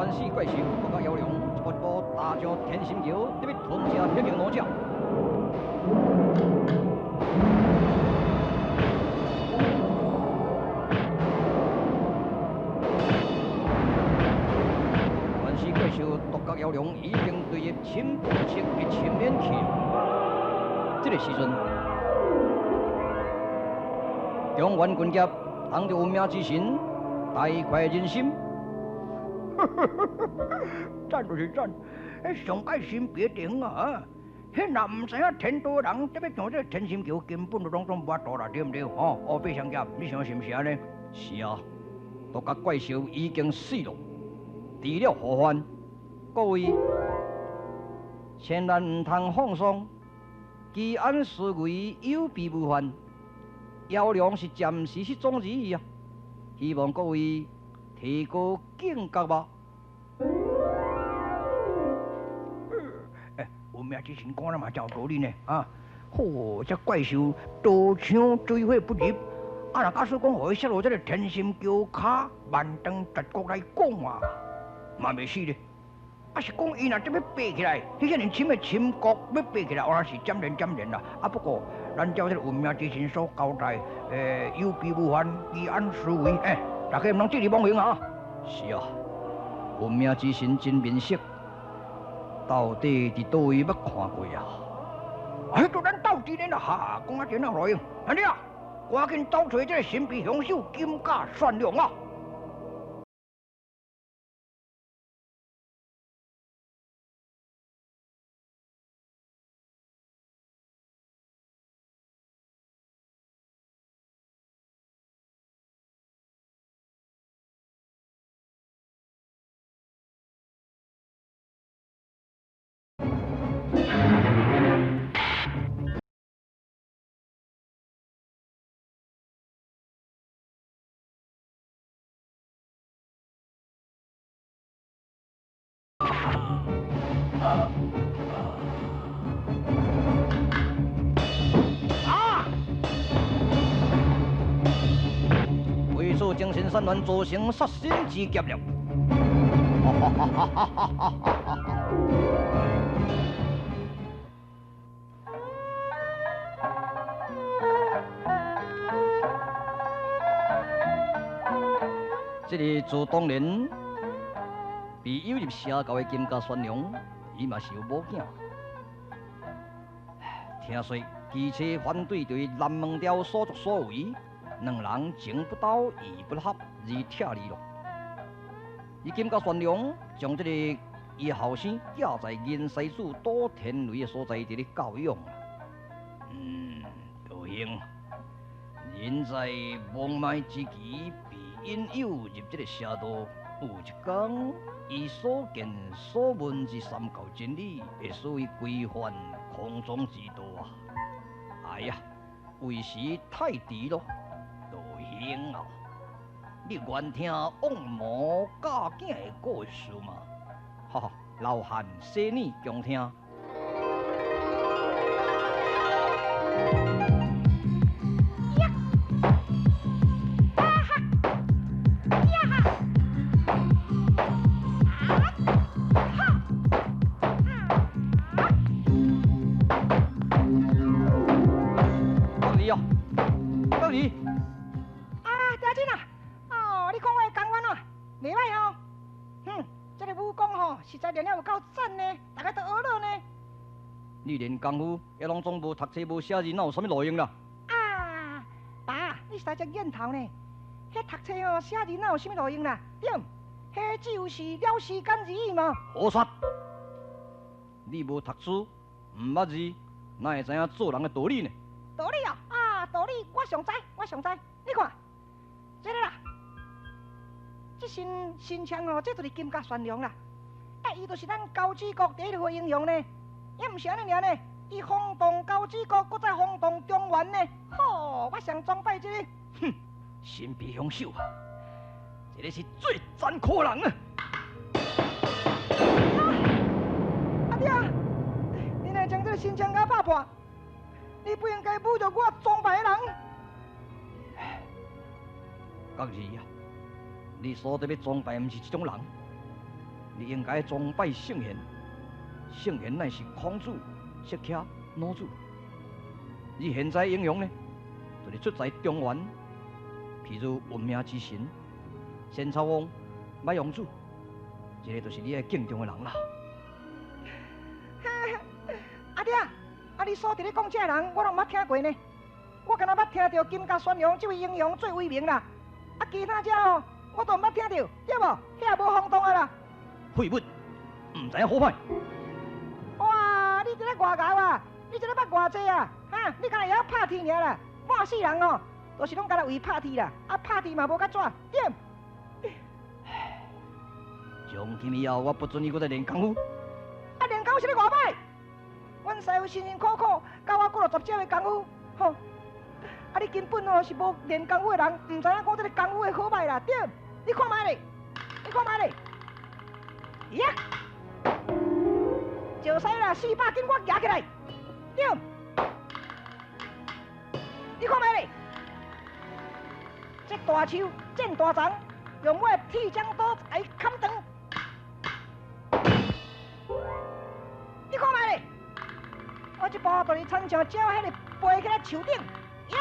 原始怪兽国家妖龙，一步一步踏上天心桥，特别吞下黑屏魔爪。原始怪兽独角妖龙已经对伊侵不清的全面去。这个时阵，中原军甲当着有名之神，大快人心。赞就是赞，迄上爱心别顶啊！迄若唔知影天道人，这要像这天心桥根本就拢无法度啦，对唔对？吼，乌白相夹，你想是唔是安尼？是啊，独角怪兽已经死了，除了祸患，各位千万唔通放松，居安思危，有备无患。妖龙是暂时失踪而已啊，希望各位提高警觉吧。有名之神讲了嘛，真有道理呢啊！嚯，这怪兽刀枪水火不入，啊！若假使讲互伊泄露这个天心桥卡，万当绝国来讲啊，嘛袂死咧。啊是讲伊若这要爬起来，迄个年深的深国要爬起来，我是渐然啦。啊不过，咱照这个文明之神所交代，有备无患，居安思危，大家唔通自力妄为啊！是啊，文明之神真面色。到底伫倒位捌看过啊？哎，就咱斗阵啦哈，讲啊真啊罗英，安尼啊，赶紧找找这个神秘凶手金甲善良啊！为此精神散乱，造成杀身之劫了。这个自当年被诱入邪教的金家宣良，伊嘛是有某囝。听说骑车反对对南门寮所作所为，两人情不到义不合，而拆离了。伊金家宣良将这个伊后生架在严西子多天雷的所在，伫咧教养。有幸，人在亡脉之期，被引诱入这个邪道。有一天，伊所见所闻之三教真理，会使伊规范空中之道啊！哎呀，为时太迟咯，道兄啊！你愿听王魔教囝的故事吗？哈哈，老汉细耳强听。到底啊，家姐啊，哦，你讲话讲完了，袂歹哦。这个武功吼，实在练了有够赞呢，大家都学了呢。你练功夫，也拢总无读册无写字，哪有啥物路用啦？啊，爸，你实在真瘾头呢。迄读册哦，写字哪有啥物路用啦？对，迄就是了时间而已嘛。胡说！你无读书，唔捌字，哪会知影做人的道理呢？道理啊，道理我上知，我上知。你看，这个啦，这身枪哦，这就是金甲宣良啦。伊就是咱交趾国第一号英雄呢。也毋是安尼尔呢，伊轰动交趾国，搁再轰动中原呢。吼，我上崇拜这个。神秘凶手啊，这个是最残酷的人啊！阿爹，你若将这个身枪甲打破，你不应该侮辱我崇拜的人。确实啊，你所得要崇拜，毋是这种人，你应该崇拜圣贤，圣贤乃是孔子、释迦、老子。你现在英雄呢，就是出在中原，譬如运命之神仙草王、马王子，这个就是你要敬重的人啦。阿爹，你所伫咧讲这人，我拢捌听过呢。我敢若捌听到金甲宣阳这位英雄最威名啦。其他只哦，我都毋捌听到，对无？遐无轰动啊啦。废物，唔知影好歹。哇，你这个外搞啊！你这个捌偌济啊？哈，你敢若会晓拍铁尔啦？半世人哦，都是拢敢若为拍铁啦，拍铁嘛无甲怎？对。从今以后，我不准你搁再练功夫。练功夫是咧外摆？阮师傅辛辛苦苦教我几落十招的功夫，吼！你根本哦是无练功夫的人，唔知影讲这个功夫的好歹啦，对？你看卖咧，你看卖咧，呀！就使啦，400斤我举起来，对？你看卖咧，这大手剑大长，用我的铁匠刀来砍断。你看卖咧，我这把就是亲像鸟迄个飞起来树顶，呀！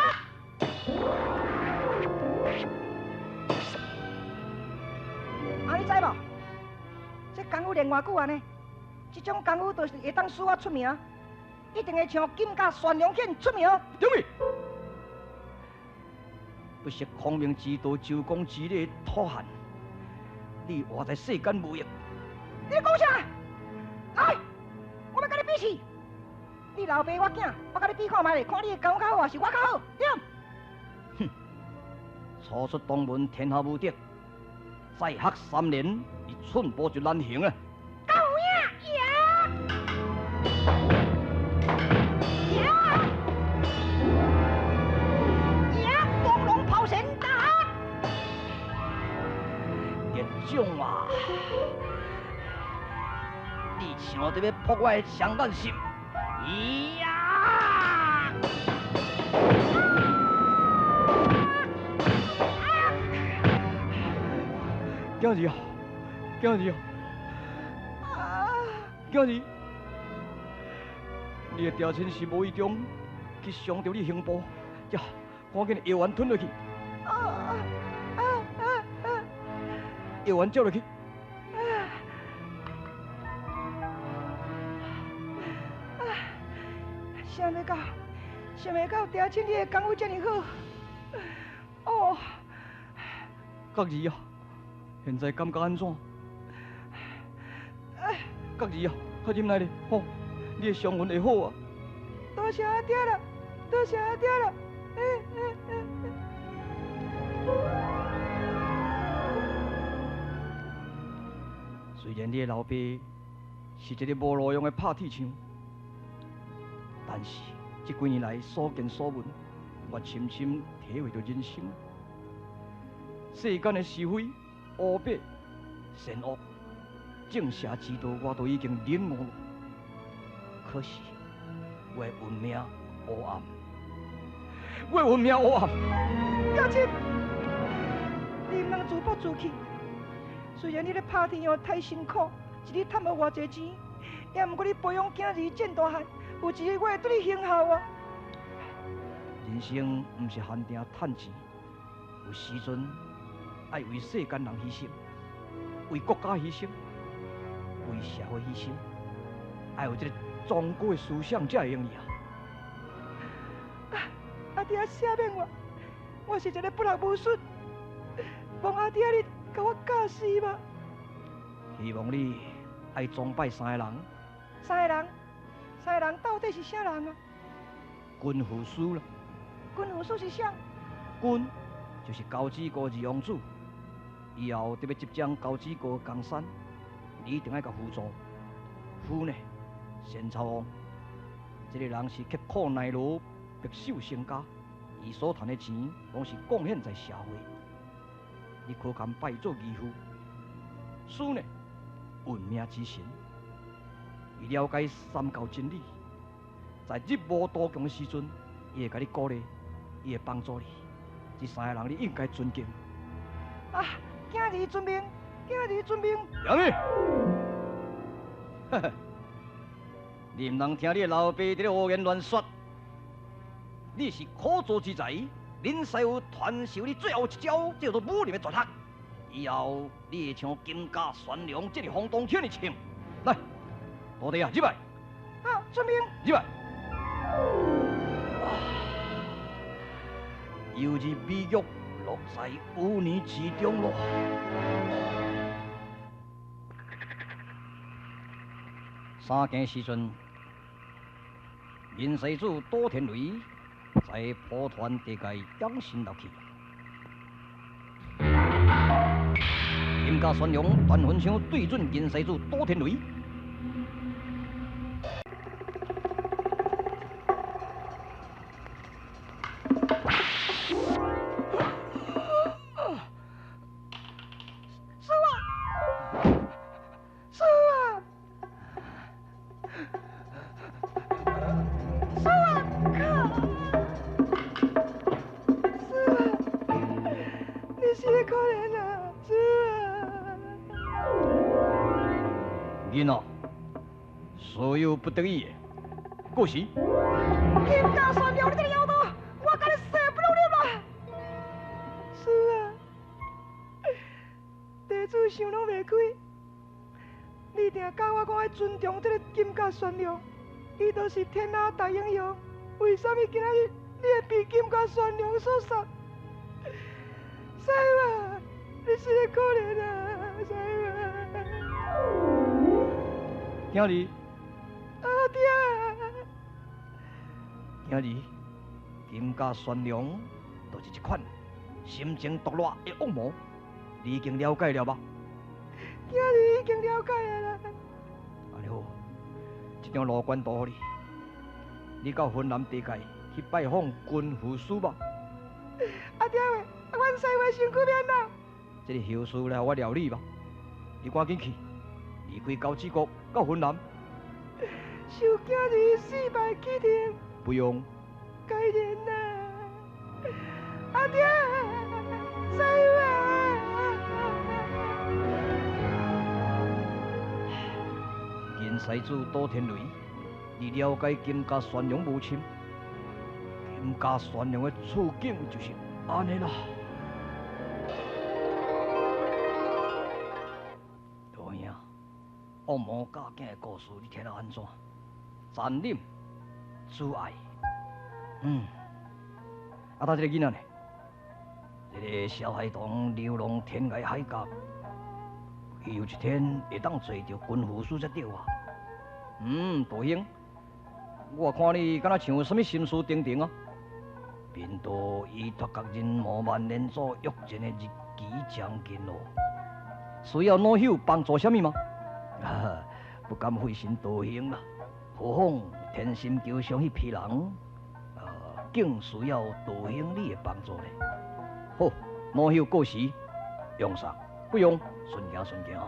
你知无？这功夫练偌久啊呢？这种功夫都是会当使我出名，一定会像金甲宣良显出名。对咪？不识孔明之道，周公之礼的土汉，你活在世间无益。你讲啥？来，我要甲你比试。你老爸我囝，我甲你比看卖咧，看你的功夫较好还是我较好？对。哼，初出东门，天下无敌。再学3年，你寸步就难行啊！狗呀呀，光荣炮神大喊！叶种啊，你想要要扑我的双眼心？呀！囝儿啊，囝儿啊，囝儿，你的调情是无意中去伤到你胸部，呀，赶紧药丸吞落去，药丸照落去。想袂到调情你的功夫这么好，哦，角儿啊！现在感觉安怎？角儿啊，快进来咧！吼，你的伤运会好啊！多谢阿爹了，多谢阿爹了。虽然你的老爸是一个无路用的拍铁匠，但是这几年来所见所闻，我深深体会到人生。世间的是非。乌白、善恶、正邪之道，我都已经领悟了。可是，我的运命黑暗，我的运命黑暗。表亲，你唔能自暴自弃。虽然你咧拍天哦太辛苦，一日赚无偌济钱，也毋过你培养囝儿见大汉，有一日我会对你行孝啊。人生唔是限定赚钱，有时阵。爱为世间人牺牲，为国家牺牲，为社会牺牲，爱有这个崇高的思想才会用意啊！阿爹赦免我是一个不老不顺，望阿爹你甲我教示吧。希望你爱崇拜3个人。3个人到底是啥人啊？君父书啦。君父书是啥？君就是交趾国二王子。以后特别接掌交趾国江山，你一定要甲辅助。父呢，仙草王，这个人是刻苦耐劳、白手兴家，伊所赚的钱拢是贡献在社会。你可堪拜做义父。书呢，运命之神，伊了解三教真理，在日无多强的时阵，伊会甲你鼓励，伊会帮助你。这3个人你应该尊敬。啊！囝儿尊命，今日准兵，杨玉，呵呵，你唔通听你老爸在咧胡言乱说。你是可造之材，恁师傅传授你最后一招，叫做武林的绝学。以后你会像金家玄良这个轰动天的枪。来，徒弟啊，入来，好，准兵。入来。犹如美玉落在污泥之中咯。三更时阵，银世主多天雷在蒲团地界养心落去。金家玄良段魂枪对准银世主多天雷。囡仔，所有不得已的，过时。金家玄良，你这个妖道，我跟你死不了了啦！是啊，地主想拢袂开，你定教我讲要尊重这个金家玄良，伊就是天下大英雄，为什么今仔日你会被金家玄良所杀？师傅，你是个可怜啊，师傅。今日，阿爹，今日金家玄良就是一款心情毒辣的恶魔，你已经了解了吧？今日已经了解了啦。安尼好，这张路管图给你，你到云南地界去拜访军副司吧。阿爹喂，阮师傅身躯免啦。这个后事来我料理吧，你赶紧去，离开高志国到云南。受今日失败启程，不用。该人呐，阿爹，师傅啊！金世主多天雷，你了解金家玄良无亲？金家玄良的处境就是安尼啦。大兄，恶魔假囝的故事你听了安怎？残忍、阻碍。啊，他这个囡仔呢？这个小孩童流浪天涯海角，伊有一天会当找着军副司才对啊。大兄，我看你敢若像有什么心事重重啊？面对依托各人无万连做约战的日期将近咯，需要老友帮助什么吗？不敢费心道兄啦。何况天心桥上迄批人，更需要道兄你的帮助呢。好，老友过时，用上，不用，顺行顺行。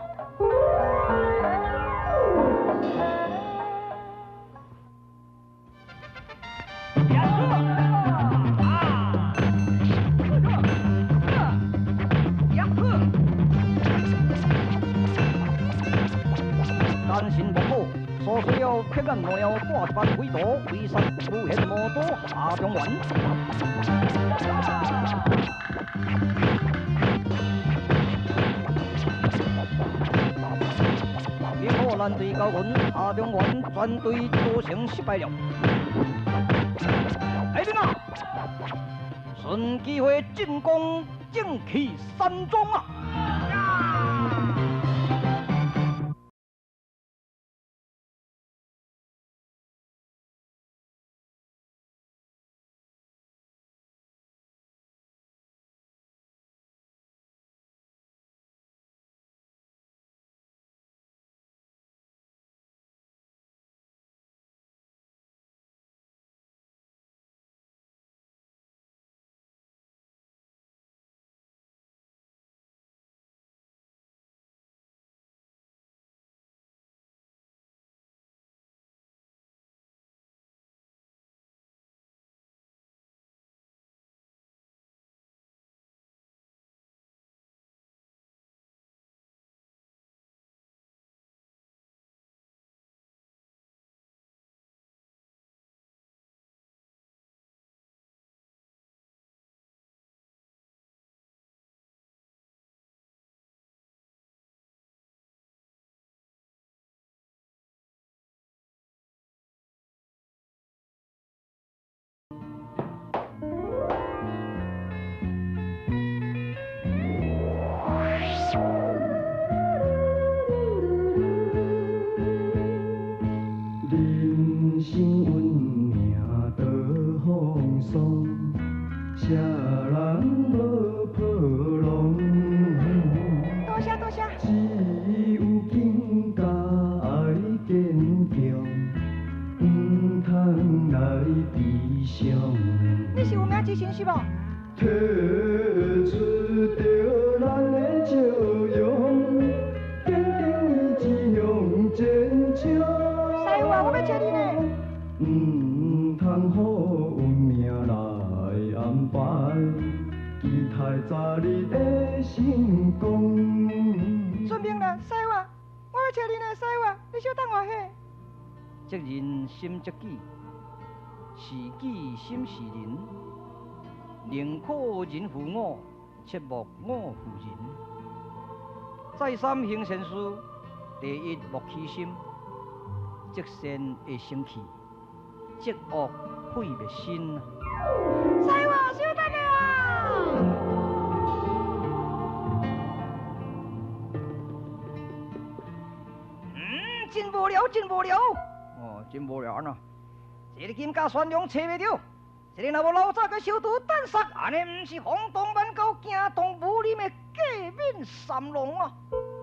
单身木偶，所需要撇眼罗腰挂一班鬼刀，为杀无限魔刀下中原。结果咱队高军下中原全队造成失败了。哎，你啊，趁机会进攻，正气山庄啊！你悲伤。你是有名之神是无？提出着咱的笑容，坚定意志向前冲。师傅啊，我要找你呢。通予运命来安排，期待早日的成功。顺便啦，师傅啊，我要找你呢，师傅啊，你小等我下。责人心责己，是己心是人。宁可人负我，切莫我负人。再三行善事，第一莫起心，积善会生气，积恶毁灭心。师傅啊，小等下啊！真无聊，真无聊。哦，真无聊呢。这个金甲选良找袂着，这个若无老早甲小徒胆杀，安尼毋是轰动万狗，惊动武林的革命三龙啊！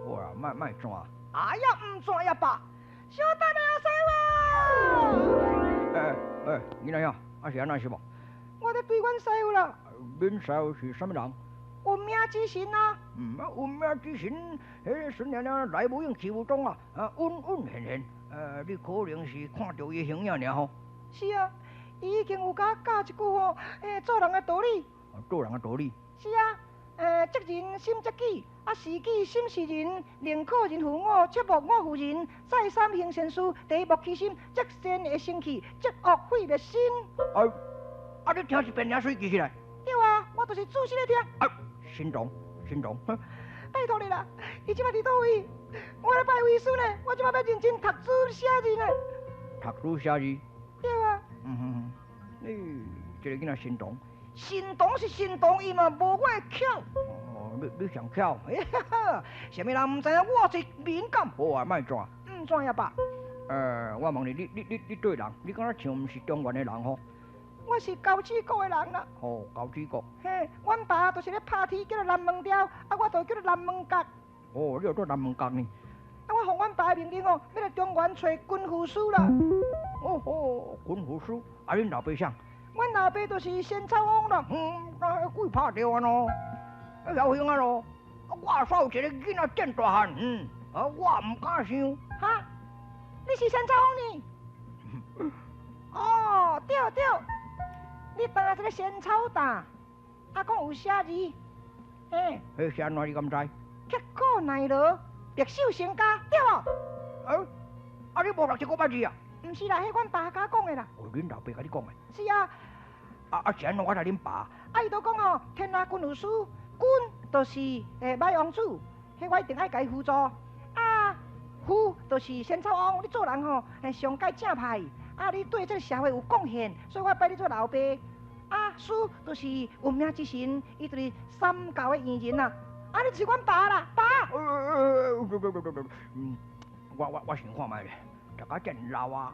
哇，卖转。哎呀，唔转也罢，小等下师傅。你哪样？是安那是无？我在对阮师傅啦。恁师傅是什么人？运命之神啊！运命之神，孙娘娘来无用欺负中啊！稳现现，你可能是看到伊形影尔吼。是啊，伊已经有甲教一句吼，做人的道理。做人的道理。是啊，责人心责己，是己心是人，宁可人负我，切莫我负人。再三行善事，第一莫起心，积善会生气，积恶毁灭心。你听一遍，水记起来。对啊，我就是仔细咧听。心中。拜托你啦，伊即摆伫倒位？我咧拜为师呢，我即摆要认真读书写字呢。读书写字。对啊。你这个囡仔心动。心动是心动，伊嘛无我巧。你上巧。什么人唔知影我是敏感？好啊，卖转。唔转也罢。我问你对人，你敢若像毋是中原的人吼？我是高志国的人啦。高志国。嘿，阮爸就是咧拍铁，叫做南门雕，我就叫做南门角。你有做南门角呢？我奉阮爸的命令要来中原找军副师啦。军副师，恁老爸啥？阮老爸就是仙草王啦。鬼拍着啊喏，晓兴啊咯。我扫一个囡仔真大汉，我唔敢想。哈，你是仙草王呢？对，你担这个仙草担，讲有写字，是安怎你敢知？刻苦耐劳，白手成家，对无？你无读这个字啊？毋是啦，迄阮爸甲讲的啦。恁老爸甲你讲的？是啊。是安怎我来恁爸？伊都讲天下君有师，君就是歹王子，迄我一定爱甲伊辅助。夫就是仙草王，你做人上该正派。你对这个社会有贡献，所以我拜你做老爸。师就是运命之神，伊就是三教的元人啦。你就是阮爸啦，爸。我想看卖咧，大家真老啊，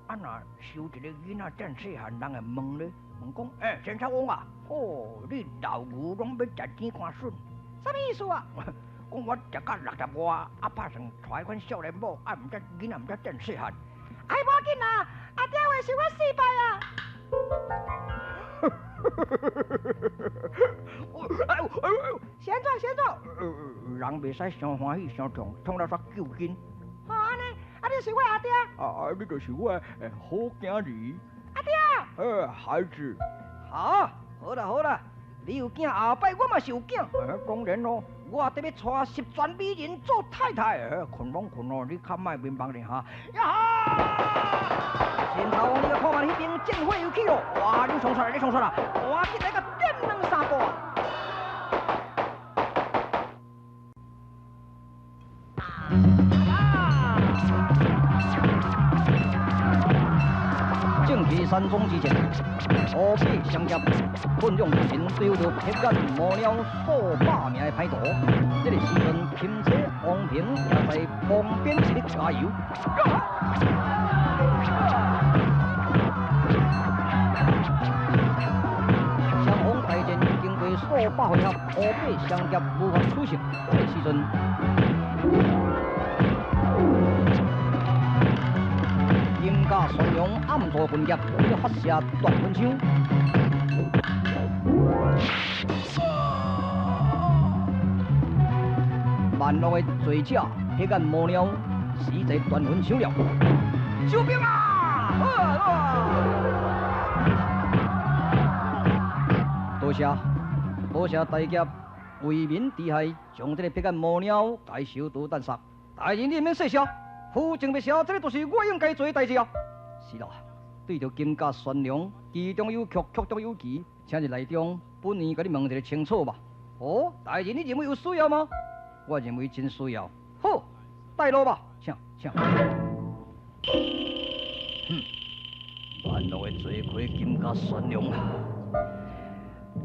若收一个囡仔真细汉人的问咧，问讲，仙草王啊，你老牛拢要值钱看笋？什么意思啊？讲我食到60外，拍算带款少年某，毋知囡仔毋知真细汉。无要紧啦，爹话是我失败啊。先做。人袂使伤欢喜伤痛，痛了煞救紧。安尼，你就是我阿爹。你就是我好囝儿。阿爹。孩子。好啦，你有囝，后摆我嘛是有囝。当然咯，我特别带10全美人做太太。困哦，你较莫面帮咧哈。仙草王，你个看嘛，迄边剑火又起咯！哇，你冲出来，赶紧来个电两三步啊！正气山中之前，河北相接，混用之前对着撇眼无了数百名的歹徒。这个时阵，钦差王平也在旁边一直加油。双方大战经过数百回合，河北相接无法取胜。这个时阵，金甲双龙暗座分夹，要发射断魂枪。万恶的罪者，黑暗魔鸟，死在断魂枪了。救兵啊！多谢大家为民除害，将这个黑暗魔鸟解收到弹杀。大人你免细笑，负正别笑，这个都是我应该做的代志啊。是啦，对着金家善良，其中有曲，曲中有奇，请入内中，本院甲你问一个清楚吧。哦，大人你认为有需要吗？我认为真需要。好，带路吧，请。万恶的罪魁金家善良啊！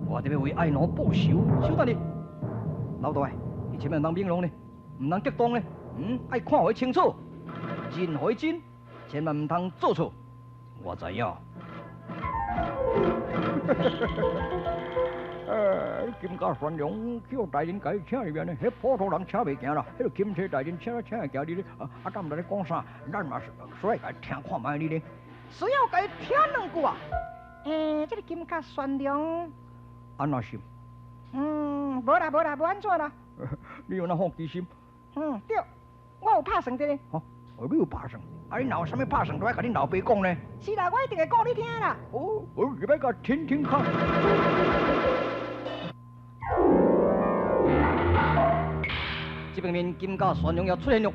我得要为爱奴报仇，小等你。老大，你前面唔通明朗呢，唔通激动呢，爱看会清楚，真会真，千万唔通做错。我知影。金家善良，叫大人家请入面呢，迄普通人请袂行啦，迄个金车大人请会行你咧。敢唔知你讲啥？咱嘛所以家听看卖你咧。需要该听两句啊。这个金家善良，安怎心？无啦，无安怎啦？你有那好奇心？对，我有拍算的咧。你有拍算？你哪有啥物拍算，都爱甲你老爸讲呢？是啦，我一定会讲你听啦。我入来甲听看。这边面金家善良要出现了。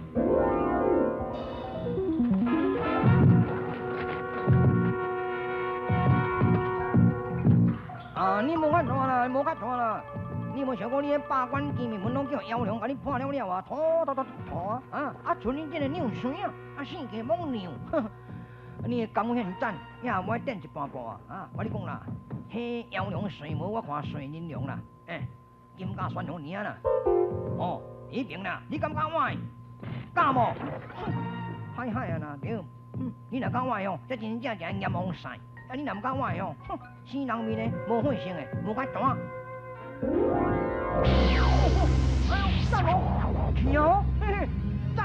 你无法拖啦，你无想过你迄八关见面门拢叫妖娘，甲你破了啊，拖啊！剩你这个扭酸啊，死鸡摸牛，你功夫遐赞，也无爱等一半步啊！我你讲啦，迄妖娘睡无，我看睡人娘啦，金家善良尔啦，一定啦，你敢我？敢无？嗨啊啦，对，你若敢我哦，这真正是阎王赛。你若唔敢我哦，生人面呢，无血性的，无法弹。哎呦，赞哦，是哦，赞！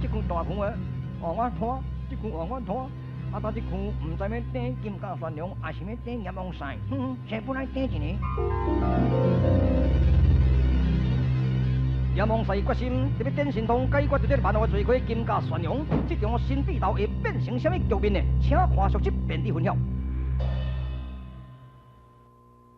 这句大拳的，我拖，这句我拖，但这句唔知要顶金家善良，还是要顶阎王赛，谁本来顶一个？阎王赛决心，特别点神通解决这个万恶罪魁金家善良，这种新地道会变成什么局面呢？请看续集便知分晓。